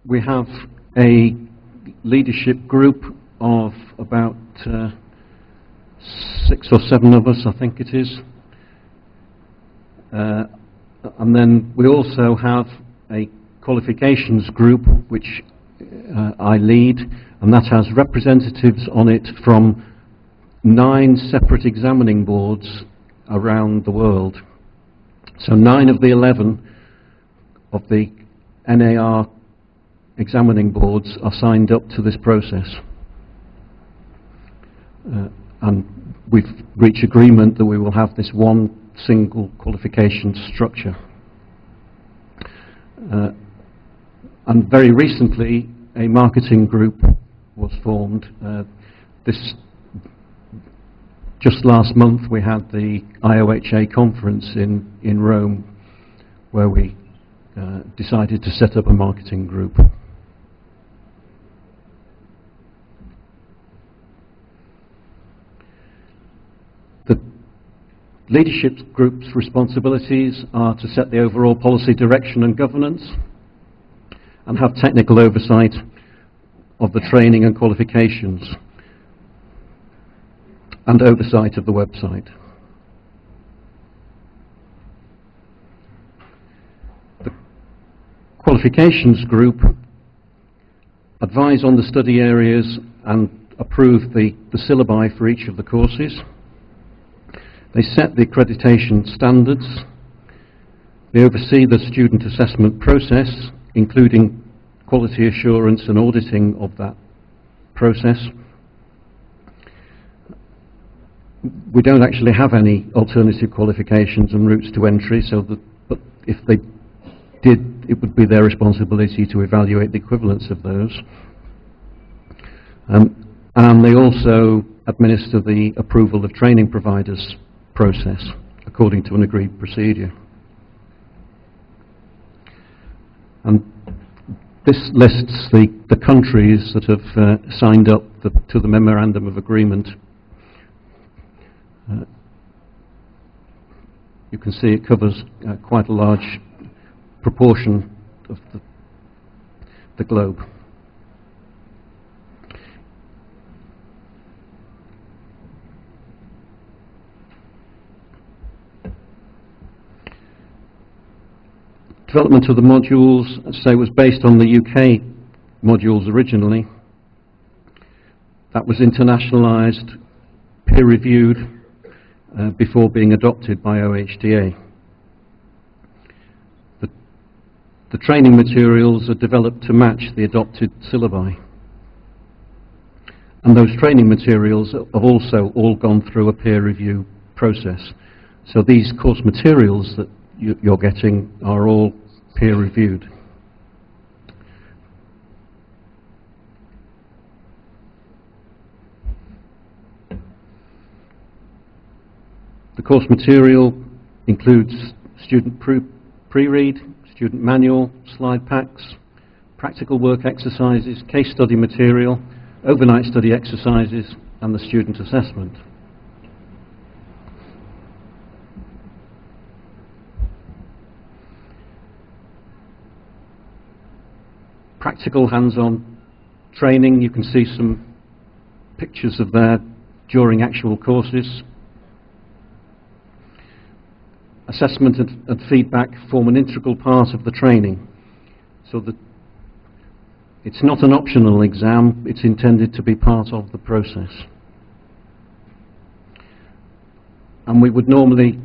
we have a leadership group of about 6 or 7 of us, I think it is. And then we also have a qualifications group which I lead, and that has representatives on it from 9 separate examining boards around the world. So 9 of the 11 of the NAR examining boards are signed up to this process. And we've reached agreement that we will have this one single qualification structure. And very recently, a marketing group was formed. Just last month, we had the IOHA conference in Rome, where we decided to set up a marketing group. The leadership group's responsibilities are to set the overall policy direction and governance, and have technical oversight of the training and qualifications, and oversight of the website. The qualifications group advise on the study areas and approve the syllabi for each of the courses. They set the accreditation standards. They oversee the student assessment process, including quality assurance and auditing of that process. We don't actually have any alternative qualifications and routes to entry, but if they did, it would be their responsibility to evaluate the equivalence of those. And they also administer the approval of training providers process according to an agreed procedure. And this lists the countries that have signed up to the Memorandum of Agreement. You can see it covers quite a large proportion of the globe. Development of the modules, as I say, was based on the UK modules originally. That was internationalised, peer-reviewed, before being adopted by OHDA. The training materials are developed to match the adopted syllabi. And those training materials have also all gone through a peer review process. So these course materials that you're getting are all peer reviewed. The course material includes student pre-read, student manual, slide packs, practical work exercises, case study material, overnight study exercises, and the student assessment. Practical hands-on training, you can see some pictures of that during actual courses. Assessment and feedback form an integral part of the training, so that it's not an optional exam, it's intended to be part of the process. And we would normally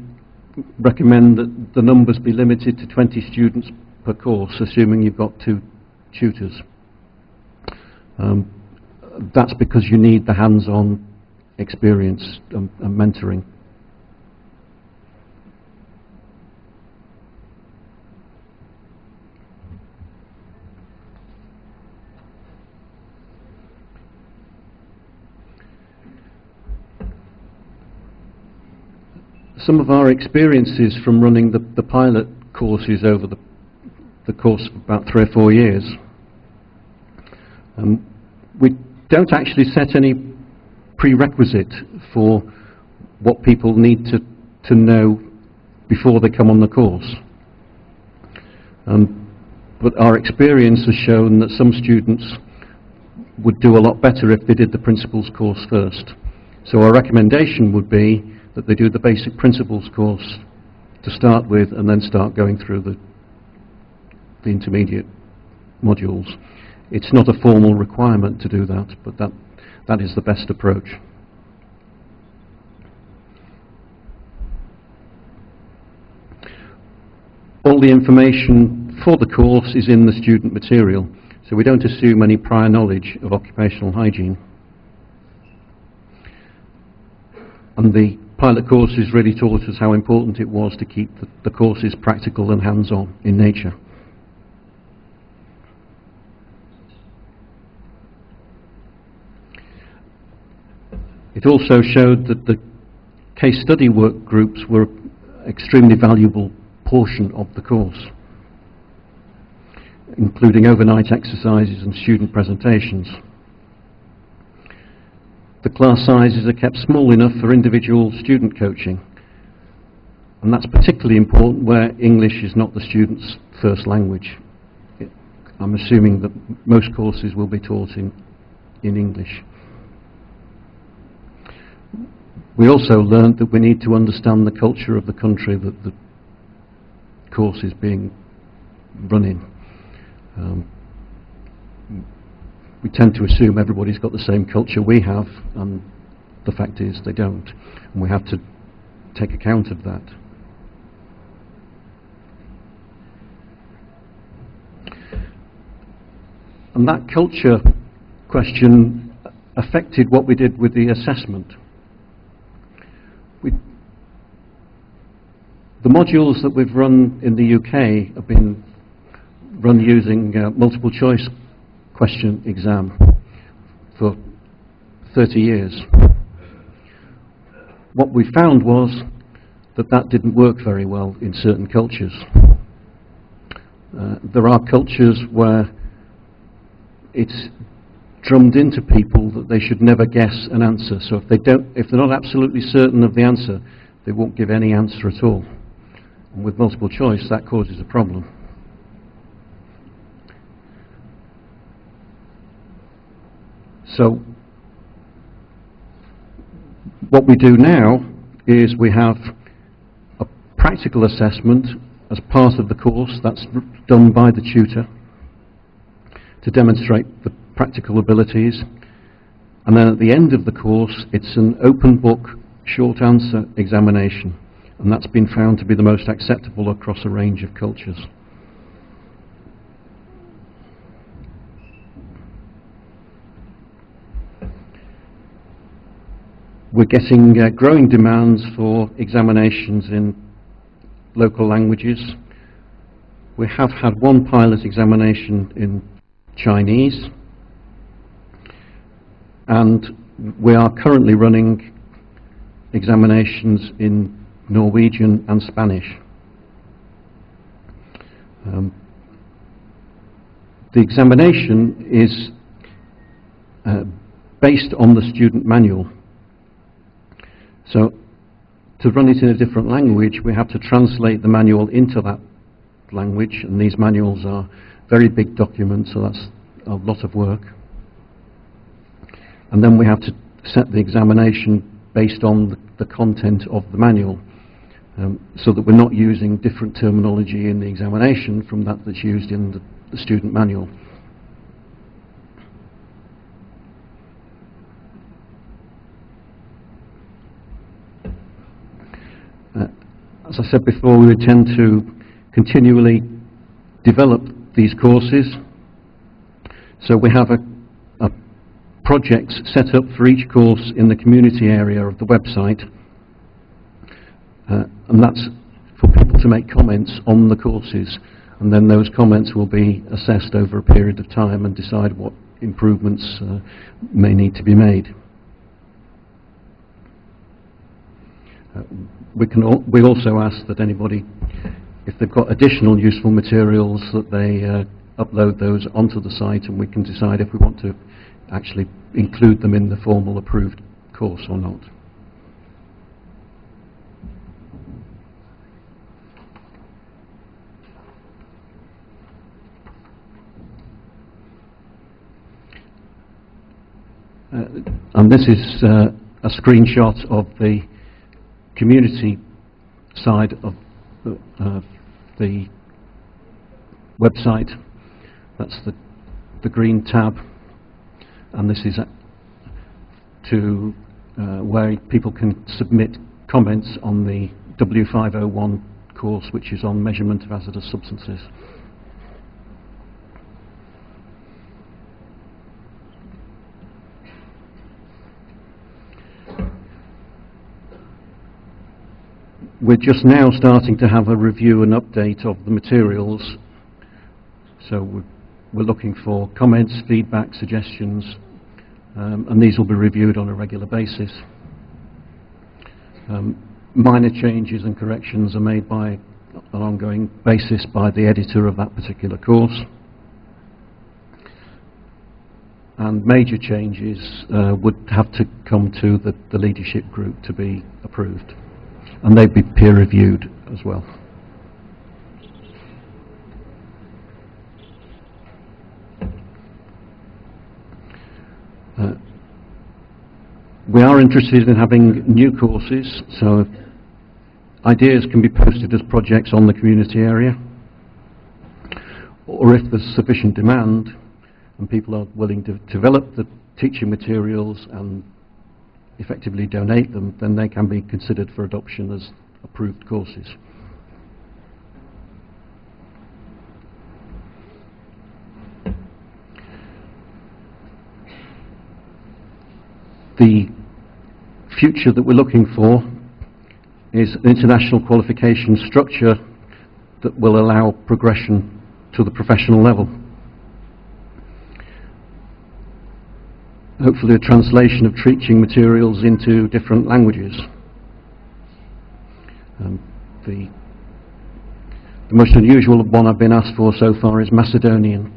recommend that the numbers be limited to 20 students per course, assuming you've got 2 tutors. That's because you need the hands-on experience and mentoring. Some of our experiences from running the pilot courses over the course of about 3 or 4 years. We don't actually set any prerequisite for what people need to know before they come on the course. But our experience has shown that some students would do a lot better if they did the principles course first. So our recommendation would be that they do the basic principles course to start with, and then start going through the intermediate modules. It's not a formal requirement to do that, but that is the best approach. All the information for the course is in the student material, so we don't assume any prior knowledge of occupational hygiene. And the pilot courses really taught us how important it was to keep the courses practical and hands-on in nature. It also showed that the case study work groups were an extremely valuable portion of the course, including overnight exercises and student presentations. The class sizes are kept small enough for individual student coaching, and that's particularly important where English is not the student's first language. I'm assuming that most courses will be taught in English. We also learned that we need to understand the culture of the country that the course is being run in. We tend to assume everybody's got the same culture we have, and the fact is they don't, and we have to take account of that. And that culture question affected what we did with the assessment. The modules that we've run in the UK have been run using multiple choice question exam for 30 years. What we found was that didn't work very well in certain cultures. There are cultures where it's drummed into people that they should never guess an answer. So if they're not absolutely certain of the answer, they won't give any answer at all. And with multiple choice, that causes a problem. So what we do now is we have a practical assessment as part of the course that's done by the tutor to demonstrate the practical abilities, and then at the end of the course it's an open book short answer examination, and that's been found to be the most acceptable across a range of cultures. We're getting growing demands for examinations in local languages. We have had one pilot examination in Chinese, and we are currently running examinations in Norwegian and Spanish. The examination is based on the student manual. So to run it in a different language, we have to translate the manual into that language, and these manuals are very big documents, so that's a lot of work. And then we have to set the examination based on the content of the manual, so that we're not using different terminology in the examination from that's used in the student manual. As I said before, we intend to continually develop these courses. So we have a projects set up for each course in the community area of the website, and that's for people to make comments on the courses, and then those comments will be assessed over a period of time and decide what improvements may need to be made. We also ask that anybody, if they've got additional useful materials, that they upload those onto the site, and we can decide if we want to actually include them in the formal approved course or not. And this is a screenshot of the community side of the website. That's the green tab, and this is to where people can submit comments on the W501 course, which is on measurement of hazardous substances. We're just now starting to have a review and update of the materials, so we're looking for comments, feedback, suggestions, and these will be reviewed on a regular basis. Minor changes and corrections are made by an ongoing basis by the editor of that particular course, and major changes would have to come to the leadership group to be approved, and they'd be peer reviewed as well. We are interested in having new courses, so ideas can be posted as projects on the community area, or if there's sufficient demand and people are willing to develop the teaching materials and effectively donate them, then they can be considered for adoption as approved courses. The future that we're looking for is an international qualification structure that will allow progression to the professional level. Hopefully a translation of teaching materials into different languages. The most unusual one I've been asked for so far is Macedonian.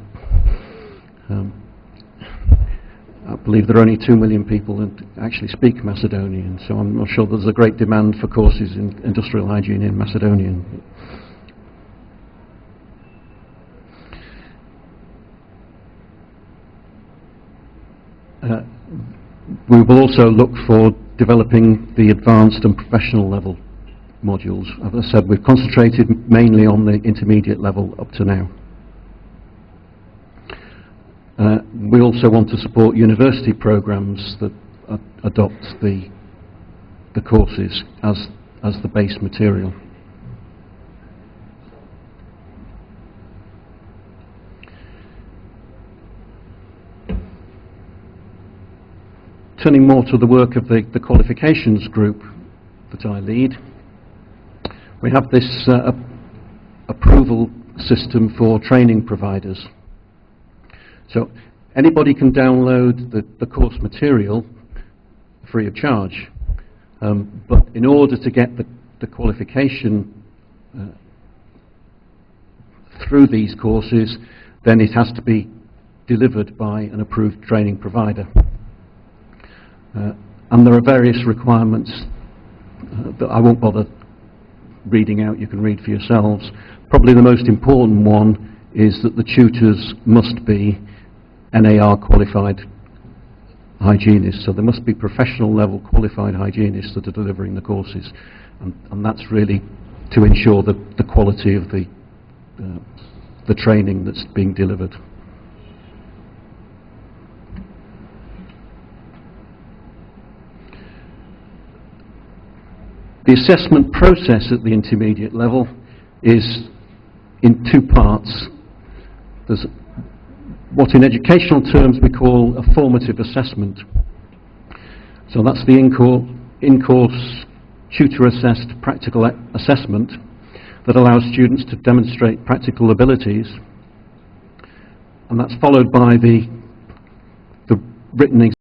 I believe there are only 2 million people that actually speak Macedonian, so I'm not sure there's a great demand for courses in industrial hygiene in Macedonian. We will also look for developing the advanced and professional level modules. As I said, we've concentrated mainly on the intermediate level up to now. We also want to support university programs that adopt the courses as the base material. Turning more to the work of the qualifications group that I lead, we have this approval system for training providers. So anybody can download the course material free of charge, but in order to get the qualification through these courses, then it has to be delivered by an approved training provider. And there are various requirements that I won't bother reading out, you can read for yourselves. Probably the most important one is that the tutors must be NAR qualified hygienists, so there must be professional level qualified hygienists that are delivering the courses, and that's really to ensure the quality of the training that's being delivered. The assessment process at the intermediate level is in two parts. There's what in educational terms we call a formative assessment. So that's the in-course tutor-assessed practical assessment that allows students to demonstrate practical abilities, and that's followed by the written exam.